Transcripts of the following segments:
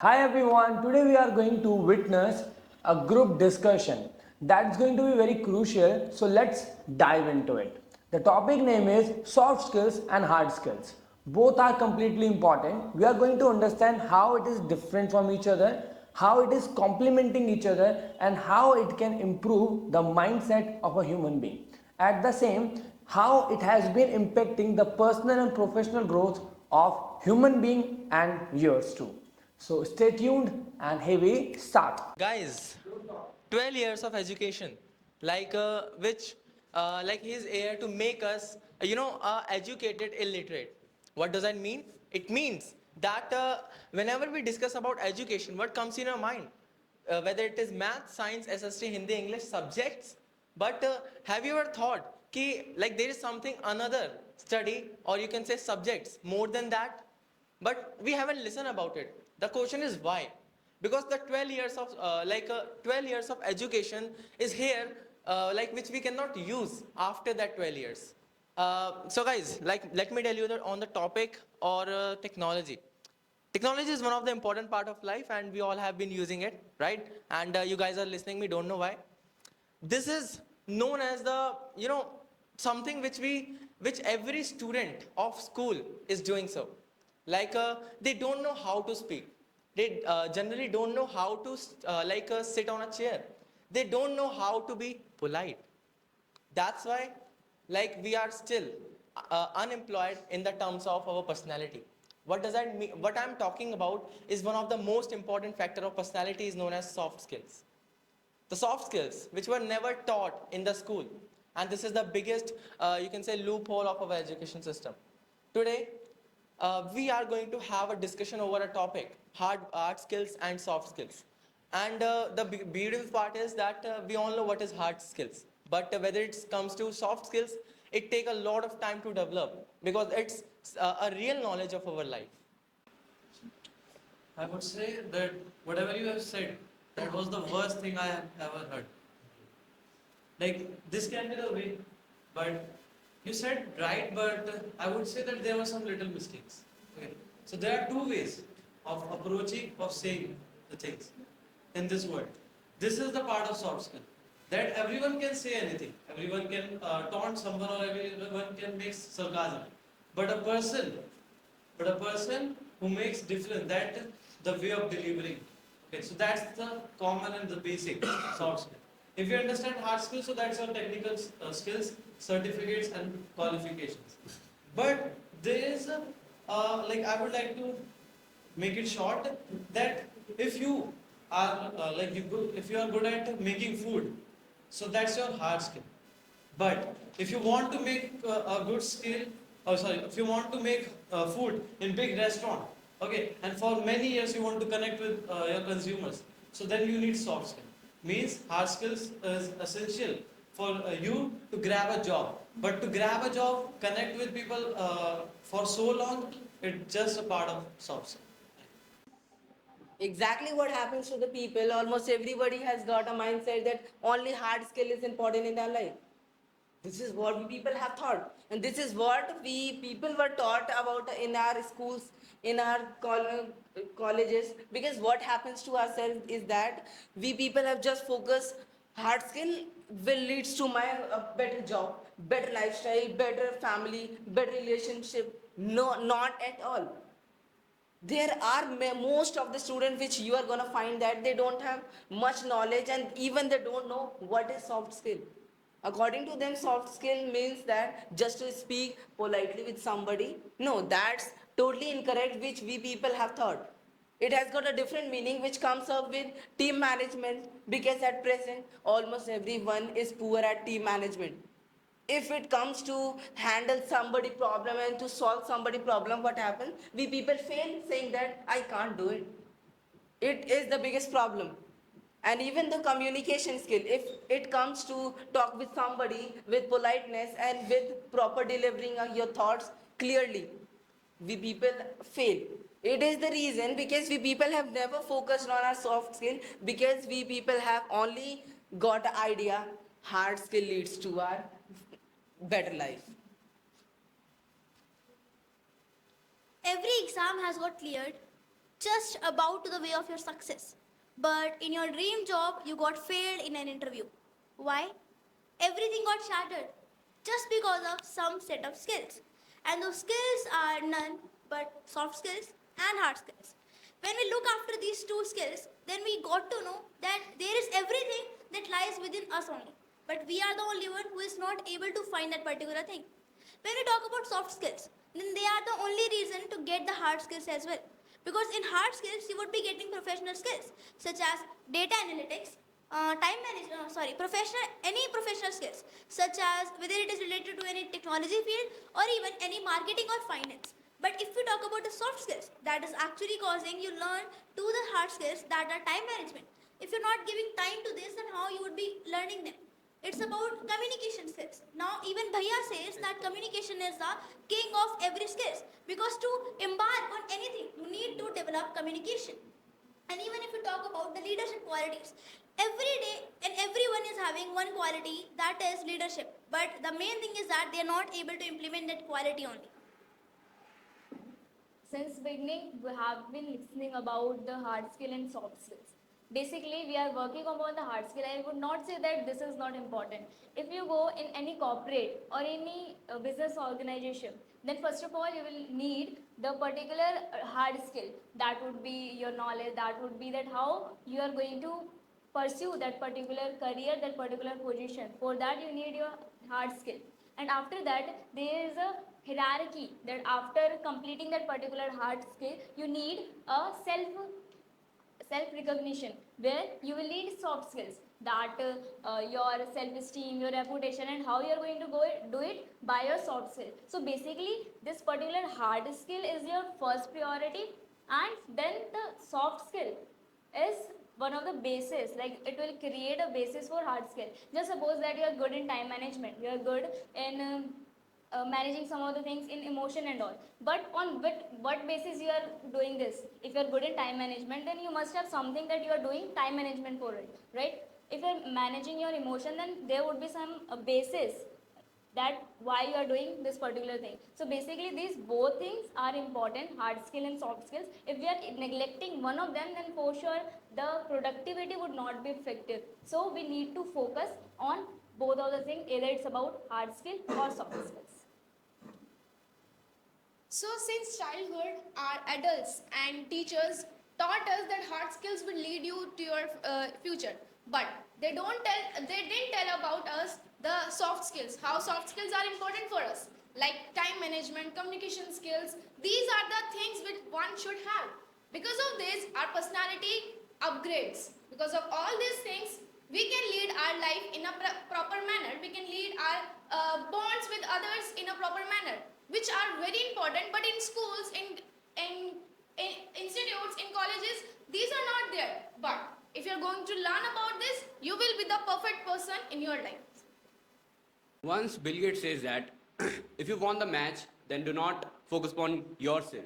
Hi everyone, today we are going to witness a group discussion that's going to be very crucial, so let's dive into it. The topic name is soft skills and hard skills. Both are completely important. We are going to understand how it is different from each other, how it is complementing each other, and how it can improve the mindset of a human being. At the same, how it has been impacting the personal and professional growth of human being and yours too. So stay tuned and here we start. Guys, 12 years of education, which, like he's here to make us, educated illiterate. What does that mean? It means that whenever we discuss about education, what comes in our mind? Whether it is math, science, SST, Hindi, English subjects. But have you ever thought like there is something another study, or you can say subjects more than that? But we haven't listened about it. The question is why? Because the 12 years of 12 years of education is here, which we cannot use after that 12 years. So guys, let me tell you that on the topic or technology. Technology is one of the important part of life, and we all have been using it, right? And you guys are listening me, don't know why. This is known as the, something which every student of school is doing so. They don't know how to speak. They generally don't know how to sit on a chair. They don't know how to be polite. That's why, we are still unemployed in the terms of our personality. What does that mean? What I'm talking about is one of the most important factor of personality is known as soft skills. The soft skills which were never taught in the school, and this is the biggest, you can say, loophole of our education system. Today, we are going to have a discussion over a topic, hard skills and soft skills. And the beautiful part is that we all know what is hard skills, but whether it comes to soft skills, it take a lot of time to develop because it's a real knowledge of our life. I would say that whatever you have said, that was the worst thing I have ever heard. Like, this can be the way, but you said right, but I would say that there were some little mistakes. Okay. So there are two ways of approaching, of saying the things in this world. This is the part of soft skill. That everyone can say anything. Everyone can taunt someone or everyone can make sarcasm. But a person who makes difference, that the way of delivering. Okay, so that's the common and the basic soft skill. If you understand hard skills, so that's your technical skills, certificates and qualifications. But there is I would like to make it short that if you are if you are good at making food, so that's your hard skill. But if you want to make a good skill, if you want to make food in big restaurant, okay, and for many years you want to connect with your consumers, so then you need soft skill. Means hard skills is essential for you to grab a job. But to grab a job, connect with people for so long, it's just a part of soft skill. Exactly what happens to the people. Almost everybody has got a mindset that only hard skill is important in their life. This is what we people have thought, and this is what we people were taught about in our schools, in our colleges. Because what happens to ourselves is that we people have just focused hard skill will leads to my better job, better lifestyle, better family, better relationship. No, not at all. There are most of the students which you are going to find that they don't have much knowledge, and even they don't know what is soft skill. According to them, soft skill means that just to speak politely with somebody. No, that's totally incorrect, which we people have thought. It has got a different meaning which comes up with team management, because at present almost everyone is poor at team management. If it comes to handle somebody problem and to solve somebody problem, what happens, we people fail saying that I can't do it. It is the biggest problem. And even the communication skill, if it comes to talk with somebody with politeness and with proper delivering your thoughts clearly, we people fail. It is the reason because we people have never focused on our soft skill, because we people have only got an idea hard skill leads to our better life. Every exam has got cleared, just about to the way of your success. But in your dream job, you got failed in an interview. Why? Everything got shattered just because of some set of skills. And those skills are none but soft skills and hard skills. When we look after these two skills, then we got to know that there is everything that lies within us only. But we are the only one who is not able to find that particular thing. When we talk about soft skills, then they are the only reason to get the hard skills as well. Because in hard skills, you would be getting professional skills such as data analytics, time management, any professional skills such as whether it is related to any technology field or even any marketing or finance. But if we talk about the soft skills, that is actually causing you learn to the hard skills that are time management. If you're not giving time to this, then how you would be learning them? It's about communication skills. Now even Bhaiya says that communication is the king of every skills because to embark on anything, you need to develop communication. And even if you talk about the leadership qualities, every day and everyone is having one quality that is leadership. But the main thing is that they are not able to implement that quality only. Since beginning, we have been listening about the hard skill and soft skills. Basically, we are working upon the hard skill. I would not say that this is not important. If you go in any corporate or any business organization, then first of all, you will need the particular hard skill. That would be your knowledge. That would be that how you are going to pursue that particular career, that particular position. For that, you need your hard skill. And after that, there is a hierarchy that after completing that particular hard skill, you need a self recognition where you will need soft skills that your self esteem, your reputation, and how you are going to do it by your soft skill. So basically, this particular hard skill is your first priority, and then the soft skill is one of the bases, like it will create a basis for hard skill. Just suppose that you are good in time management, you are good in managing some of the things in emotion and all, but on what basis you are doing this? If you are good in time management, then you must have something that you are doing time management for it, right? If you are managing your emotion, then there would be some basis that why you are doing this particular thing. So basically these both things are important, hard skill and soft skills. If we are neglecting one of them, then for sure the productivity would not be effective. So we need to focus on both of the things, either it's about hard skill or soft skills. So, since childhood, our adults and teachers taught us that hard skills will lead you to your future, but they didn't tell about us the soft skills, how soft skills are important for us, like time management, communication skills. These are the things which one should have. Because of this, our personality upgrades. Because of all these things, we can lead our life in a proper manner. We can lead our bonds with others in a proper manner, which are very important. But in schools, in institutes, in colleges, these are not there. But if you're going to learn about this, you will be the perfect person in your life. Once Bill Gates says that if you won the match, then do not focus upon yourself.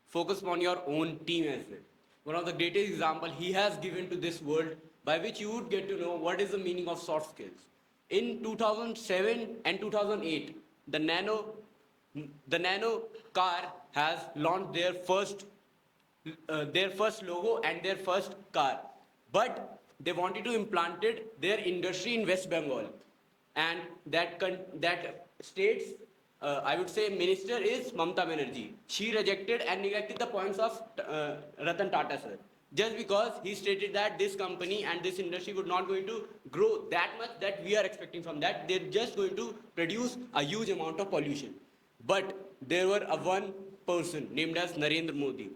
Focus upon your own team as well. One of the greatest example he has given to this world by which you would get to know what is the meaning of soft skills. In 2007 and 2008, the Nano car has launched their first logo and their first car. But they wanted to implant it their industry in West Bengal. And that state's, I would say, minister is Mamata Banerjee. She rejected and neglected the points of Ratan Tata sir. Just because he stated that this company and this industry would not going to grow that much that we are expecting from that. They're just going to produce a huge amount of pollution. But there were one person named as Narendra Modi.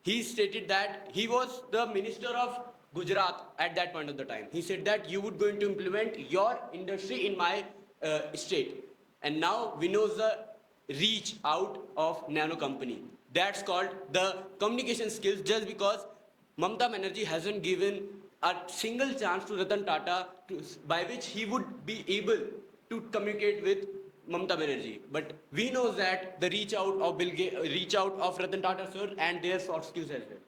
He stated that he was the minister of Gujarat at that point of the time. He said that you would going to implement your industry in my state. And now we know the reach out of nano company. That's called the communication skills, just because Mamata Banerjee hasn't given a single chance to Ratan Tata by which he would be able to communicate with Mamata Banerjee. But we know that the reach out of Ratan Tata sir and their soft skills as well.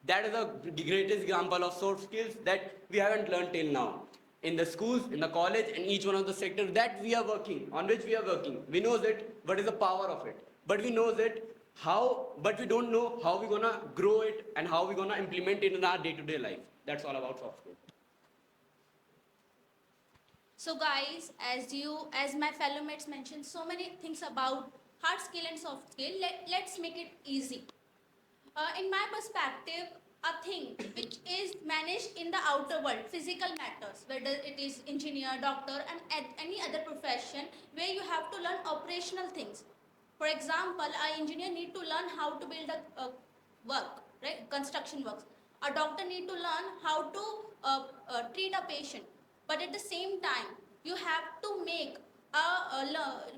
That is the greatest example of soft skills that we haven't learned till now. In the schools, in the college, and each one of the sectors that we are working, on which we are working, we know that what is the power of it. But we know that but we don't know how we're gonna grow it and how we're gonna implement it in our day-to-day life. That's all about soft skills. So guys, as my fellow mates mentioned so many things about hard skill and soft skill, let's make it easy. In my perspective, a thing which is managed in the outer world, physical matters, whether it is engineer, doctor, and any other profession where you have to learn operational things. For example, an engineer need to learn how to build a work, right? Construction works. A doctor need to learn how to treat a patient. But at the same time, you have to make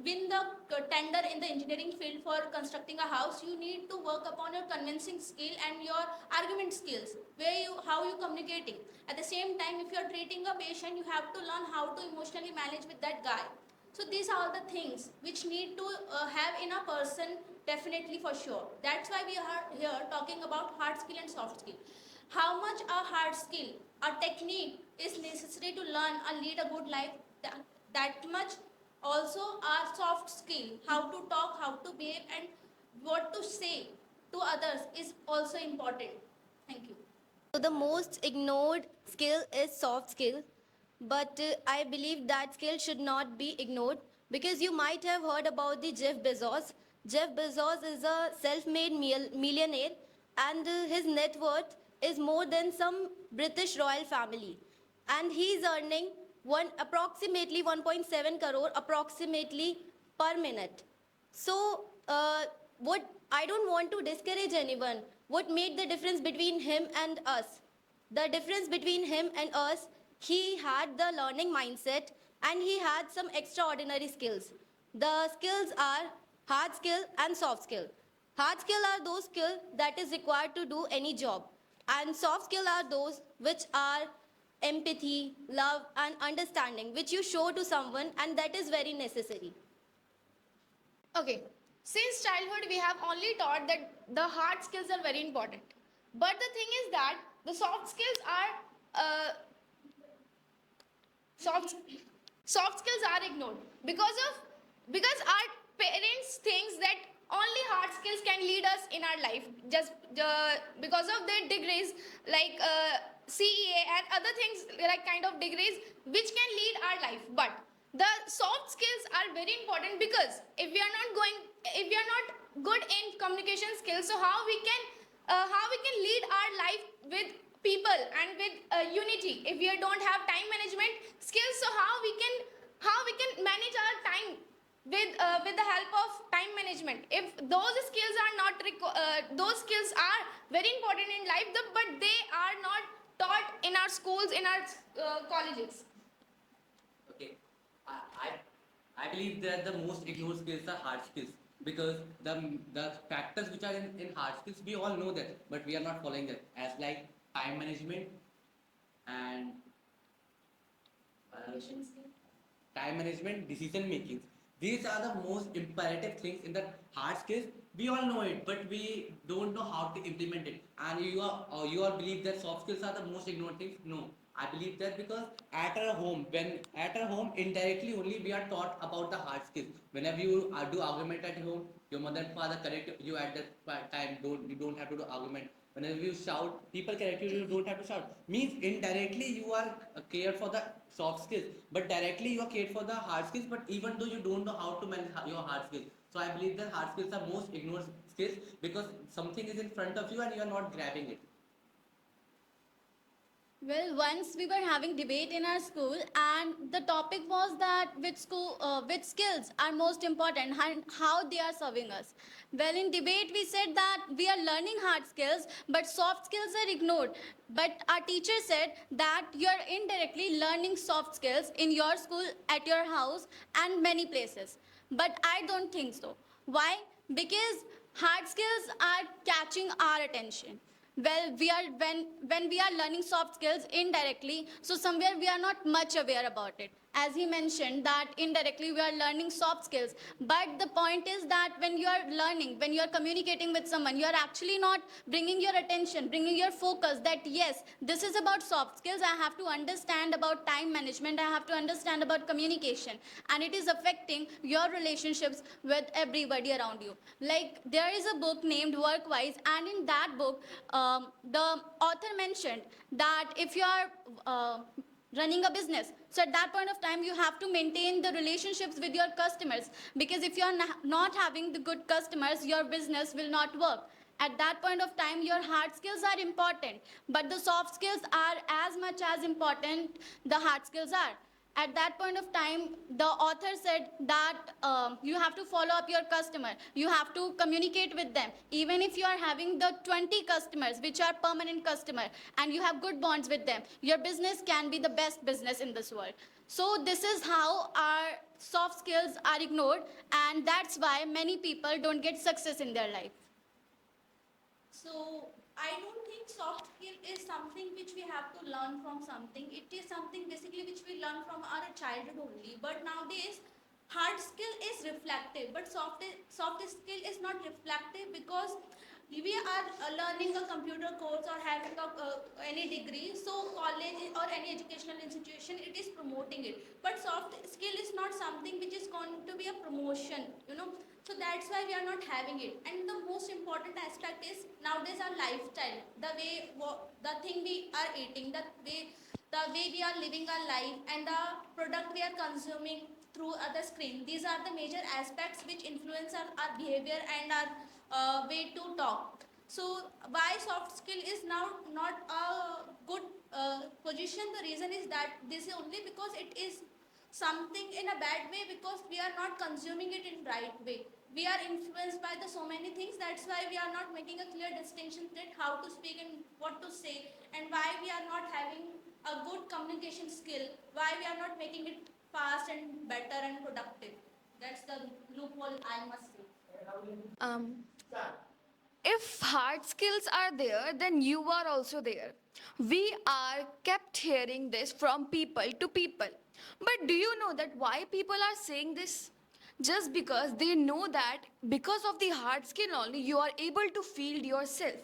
win the tender in the engineering field for constructing a house. You need to work upon your convincing skill and your argument skills, how you communicating. At the same time, if you are treating a patient, you have to learn how to emotionally manage with that guy. So these are the things which need to have in a person, definitely, for sure. That's why we are here talking about hard skill and soft skill. How much a hard skill, a technique is necessary to learn and lead a good life, that much also our soft skill, how to talk, how to behave, and what to say to others is also important. Thank you. So the most ignored skill is soft skill, but I believe that skill should not be ignored because you might have heard about the Jeff Bezos. Jeff Bezos is a self-made millionaire, and his net worth is more than some British royal family, and he is earning approximately 1.7 crore approximately per minute. So, what I don't want to discourage anyone. What made the difference between him and us? The difference between him and us, he had the learning mindset and he had some extraordinary skills. The skills are hard skill and soft skill. Hard skill are those skills that is required to do any job, and soft skill are those which are empathy, love, and understanding, which you show to someone, and that is very necessary. Okay, since childhood we have only taught that the hard skills are very important. But the thing is that the soft skills are soft skills are ignored because our parents thinks that only hard skills can lead us in our life, just because of their degrees like CEA and other things, like kind of degrees which can lead our life. But the soft skills are very important, because if we are not good in communication skills, so how we can lead our life with people and with unity? If we don't have time management skills, so how we can manage our time with the help of time management? If those skills are not those skills are very important in life, but they are not taught in our schools, in our colleges. Okay, I believe that the most ignored skills are hard skills, because the factors which are in hard skills, we all know that, but we are not following that, as like time management and time management, decision making. These are the most imperative things in the hard skills. We all know it, but we don't know how to implement it. And you all believe that soft skills are the most ignored things. No, I believe that because at our home, indirectly only we are taught about the hard skills. Whenever you do argument at home, your mother and father correct you at that time. You don't have to do argument. Whenever you shout, people correct you. You don't have to shout. Means indirectly you are cared for the soft skills, but directly you are cared for the hard skills. But even though you don't know how to manage your hard skills, so I believe that hard skills are most ignored skills, because something is in front of you and you are not grabbing it. Well, once we were having debate in our school, and the topic was that which skills are most important and how they are serving us. Well, in debate, we said that we are learning hard skills, but soft skills are ignored. But our teacher said that you are indirectly learning soft skills in your school, at your house, and many places. But I don't think so. Why? Because hard skills are catching our attention. Well, when we are learning soft skills indirectly, so somewhere we are not much aware about it. as he mentioned, that indirectly we are learning soft skills. But the point is that when you are learning, when you are communicating with someone, you are actually not bringing your attention, bringing your focus that yes, this is about soft skills. I have to understand about time management. I have to understand about communication. And it is affecting your relationships with everybody around you. Like there is a book named Workwise, and in that book, the author mentioned that if you are running a business, so at that point of time you have to maintain the relationships with your customers, because if you are not having the good customers, your business will not work. At that point of time your hard skills are important, but the soft skills are as much as important the hard skills are. At that point of time, the author said that you have to follow up your customer, you have to communicate with them. Even if you are having the 20 customers which are permanent customer and you have good bonds with them, your business can be the best business in this world. So this is how our soft skills are ignored, and that's why many people don't get success in their life. So I don't think soft skill is something which we have to learn from something. It is something basically which we learn from our childhood only. But nowadays, hard skill is reflective, but soft skill is not reflective, because we are learning a computer course or having any degree. So college or any educational institution, it is promoting it. But soft skill is not something which is going to be a promotion, you know. So that's why we are not having it. And the most important aspect is nowadays our lifestyle, the way, the thing we are eating, the way we are living our life, and the product we are consuming through other screen. These are the major aspects which influence our behavior and our way to talk. So why soft skill is now not a good position? The reason is that this is only because it is something in a bad way, because we are not consuming it in right way. We are influenced by the so many things. That's why we are not making a clear distinction that how to speak and what to say, and why we are not having a good communication skill, why we are not making it fast and better and productive. That's the loophole, I must say. Um, if hard skills are there, then you are also there. We are kept hearing this from people to people. But do you know that why people are saying this? Just because they know that because of the hard skill only, you are able to feed yourself.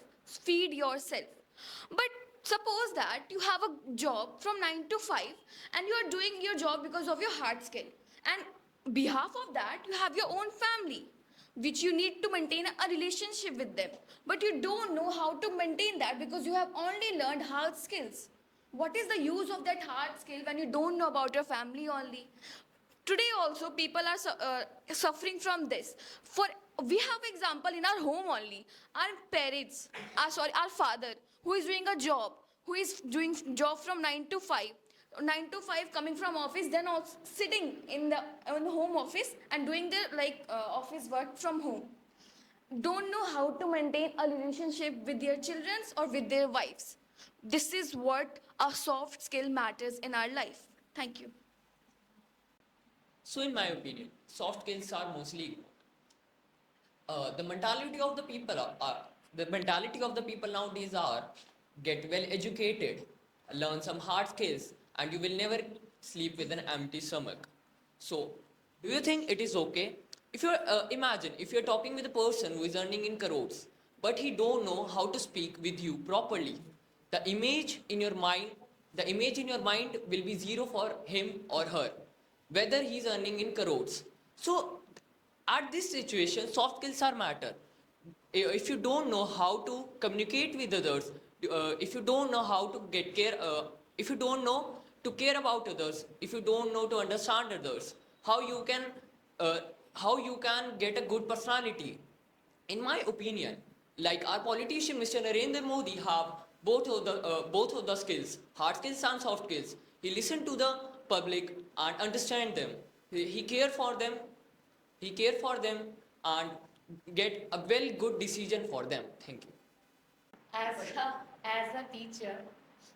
But suppose that you have a job from 9 to 5 and you are doing your job because of your hard skill. And behalf of that, you have your own family which you need to maintain a relationship with them. But you don't know how to maintain that because you have only learned hard skills. What is the use of that hard skill when you don't know about your family only? Today also people are suffering from this. For we have example in our home only. Our parents, our father who is doing a job, who is doing job from 9 to 5. 9 to 5 coming from office, then also sitting in the home office and doing their office work from home. Don't know how to maintain a relationship with their children or with their wives. This is what a soft skill matters in our life. Thank you. So, in my opinion, soft skills are mostly ignored. The mentality of the people the mentality of the people nowadays are get well educated, learn some hard skills, and you will never sleep with an empty stomach. So, do you think it is okay if you're imagine if you're talking with a person who is earning in crores, but he don't know how to speak with you properly? The image in your mind, the image in your mind will be zero for him or her, whether he's earning in crores. So at this situation, soft skills are matter. If you don't know how to communicate with others, if you don't know how to get care, if you don't know to care about others, if you don't know to understand others, how you can uh, how you can get a good personality? In my opinion, like our politician Mr. Narendra Modi have both of the skills, hard skills and soft skills. He listen to the public and understand them. He care for them. He care for them and get a well good decision for them. Thank you. As a teacher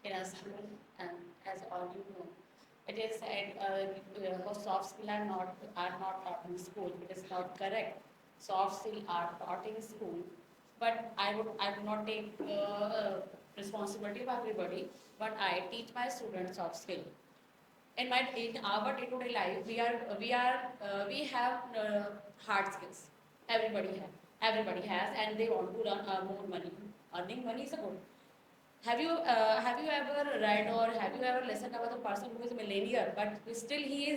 in a school, and as all you know, it is said soft skills are not taught in school. It is not correct. Soft skills are taught in school, but I would not take responsibility of everybody. But I teach my students soft skill. in our day-to-day life, we have hard skills. Everybody has, and they want to earn more money. Earning money is a good. Have you ever read or have you ever listened about the person who is a millennial, but still he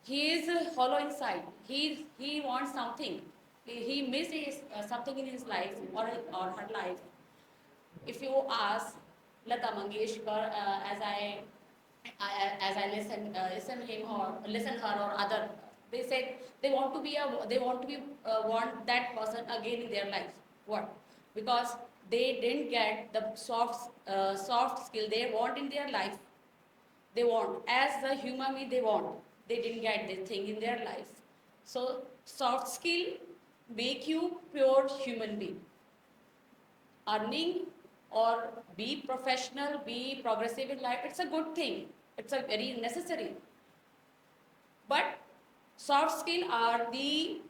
is hollow inside. He wants something. He misses something in his life or her life. If you ask Lata Mangeshkar, as I listen him or listen her or other, they said they want to be want that person again in their life. What? Because they didn't get the soft skill they want in their life. They want as a human being they didn't get this thing in their life. So soft skill make you pure human being. Earning or be professional, be progressive in life, it's a good thing. It's a very necessary. But soft skill are the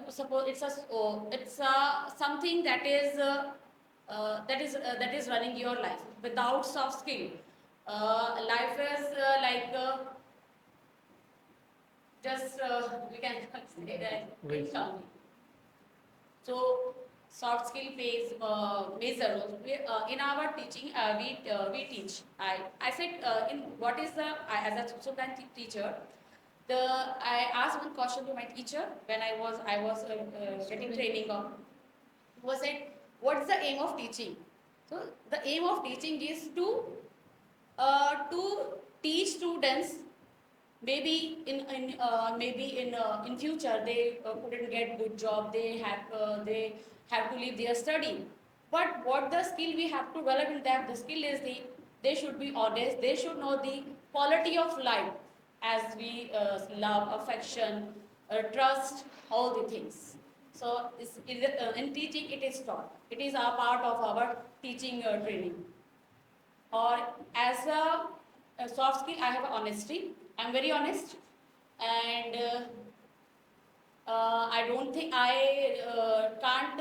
suppose it's a something that is running your life. Without soft skill, life is just we can say that it's something. So soft skill plays major role. In our teaching, we teach. I said in what is the as a student teacher, I asked one question to my teacher when I was getting training on. Was it what's the aim of teaching? So the aim of teaching is to teach students. Maybe in future they couldn't get good job. They have to leave their study. But what the skill we have to develop in them? The skill is they should be honest. They should know the quality of life, as we love, affection, trust, all the things. So in teaching it is taught. It is a part of our teaching training. Or as a soft skill, I have honesty. I'm very honest, and I don't think I can't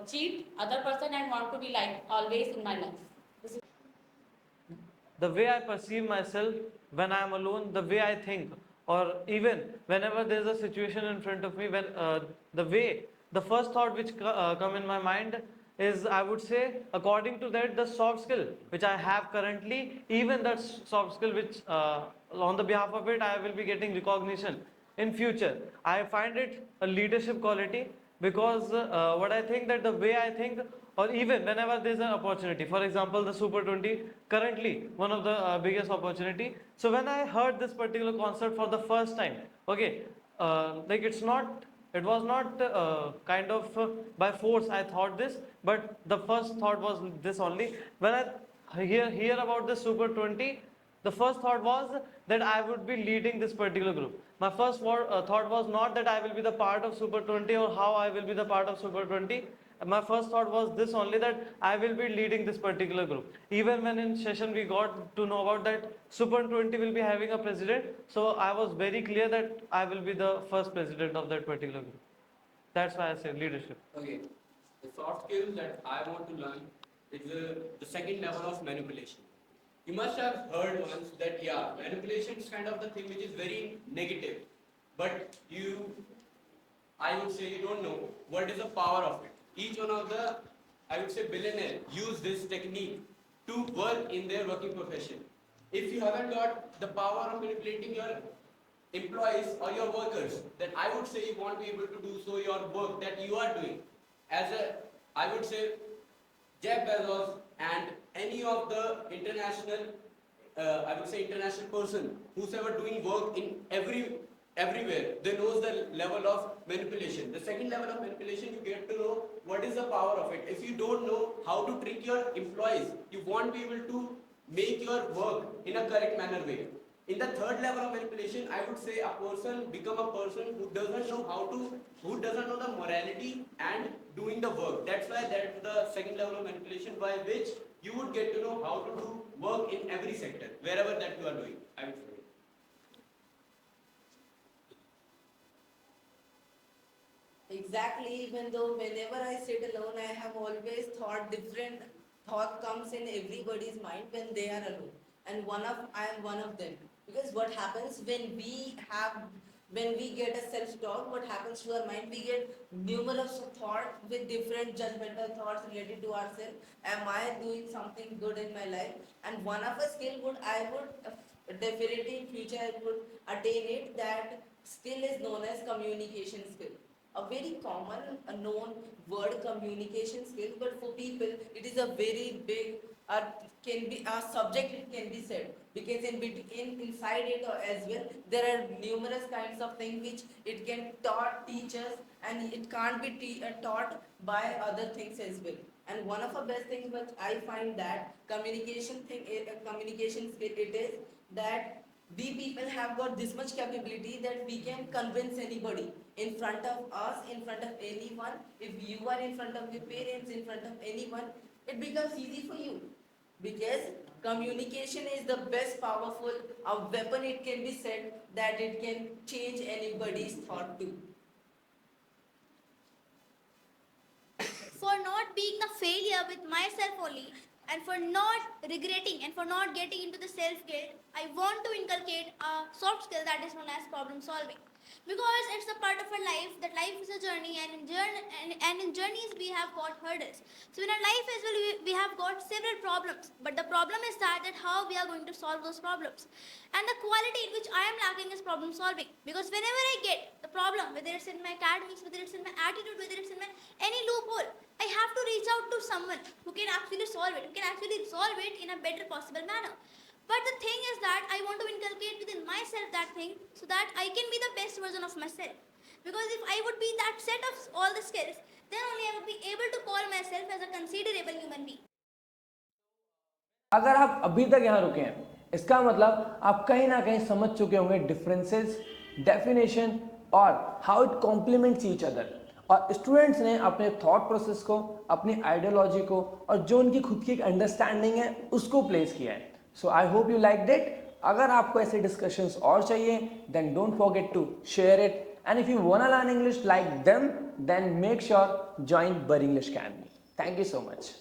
cheat other person and want to be like always in my life. This is The way I perceive myself when I am alone, the way I think, or even whenever there is a situation in front of me, when the first thought which come in my mind is, I would say, according to that, the soft skill which I have currently, even that soft skill which on the behalf of it I will be getting recognition in future. I find it a leadership quality, because what I think that the way I think, or even whenever there's an opportunity, for example the Super 20 currently one of the biggest opportunity. So when I heard this particular concept for the first time, okay, like it was not kind of by force I thought this, but the first thought was this only. When I hear about the Super 20, the first thought was that I would be leading this particular group. My first thought was not that I will be the part of Super 20 or how I will be the part of Super 20. My first thought was this only, that I will be leading this particular group. Even when in session we got to know about that Super 20 will be having a president, so I was very clear that I will be the first president of that particular group. That's why I say leadership. Okay, the soft skill that I want to learn is the second level of manipulation. You must have heard once that, yeah, manipulation is kind of the thing which is very negative, but I would say you don't know what is the power of it. Each one of the, I would say, billionaire use this technique to work in their working profession. If you haven't got the power of manipulating your employees or your workers, then I would say you won't be able to do so your work that you are doing. As a, I would say, Jeff Bezos and any of the international, I would say international person who's ever doing work in everywhere, they knows the level of manipulation. The second level of manipulation, you get to know what is the power of it. If you don't know how to trick your employees, you won't be able to make your work in a correct manner way. In the third level of manipulation, I would say a person become a person who doesn't know who doesn't know the morality and doing the work. That's why that's the second level of manipulation, by which you would get to know how to do work in every sector, wherever that you are doing, I would say. Exactly, even though whenever I sit alone, I have always thought different thought comes in everybody's mind when they are alone. and I am one of them. Because what happens when we get a self-talk, what happens to our mind? We get numerous thoughts with different judgmental thoughts related to ourselves. Am I doing something good in my life? And one of a skill I would definitely in future I would attain it. That skill is known as communication skill. A very common, a known word, communication skill, but for people it is a very big, can be a subject, it can be said, because inside it as well there are numerous kinds of things which it can teach us, and it can't be taught by other things as well. And one of the best things which I find that communication skill it is that we people have got this much capability that we can convince anybody in front of us, in front of anyone. If you are in front of your parents, in front of anyone, it becomes easy for you, because communication is the best powerful weapon, it can be said, that it can change anybody's thought too. For not being a failure with myself only, and for not regretting and for not getting into the self guilt, I want to inculcate a soft skill that is known as problem solving. Because it's a part of our life, that life is a journey, and in journeys we have got hurdles. So in our life as well, we have got several problems, but the problem is that how we are going to solve those problems. And the quality in which I am lacking is problem solving, because whenever I get the problem, whether it's in my academics, whether it's in my attitude, whether it's in my any loophole, I have to reach out to someone who can actually solve it, who can actually resolve it in a better possible manner. But the thing is that I want to inculcate within myself that thing, so that I can be the best version of myself. Because if I would be that set of all the skills, then only I would be able to call myself as a considerable human being. अगर आप अभी तक यहाँ रुके हैं, इसका मतलब आप कहीं ना कहीं समझ चुके होंगे डिफरेंसेस, डेफिनेशन और how it complements each other. और स्टूडेंट्स ने अपने थॉट प्रोसेस को, अपनी आइडियोलॉजी को और जो उनकी खुद की एक अंडरस्टैंडिंग है उसको प्लेस किया है। So I hope you like it. अगर आपको ऐसे डिस्कशंस और चाहिए, then don't forget to share it, and if you want to learn English like them, then make sure join Barry English academy. Thank you so much.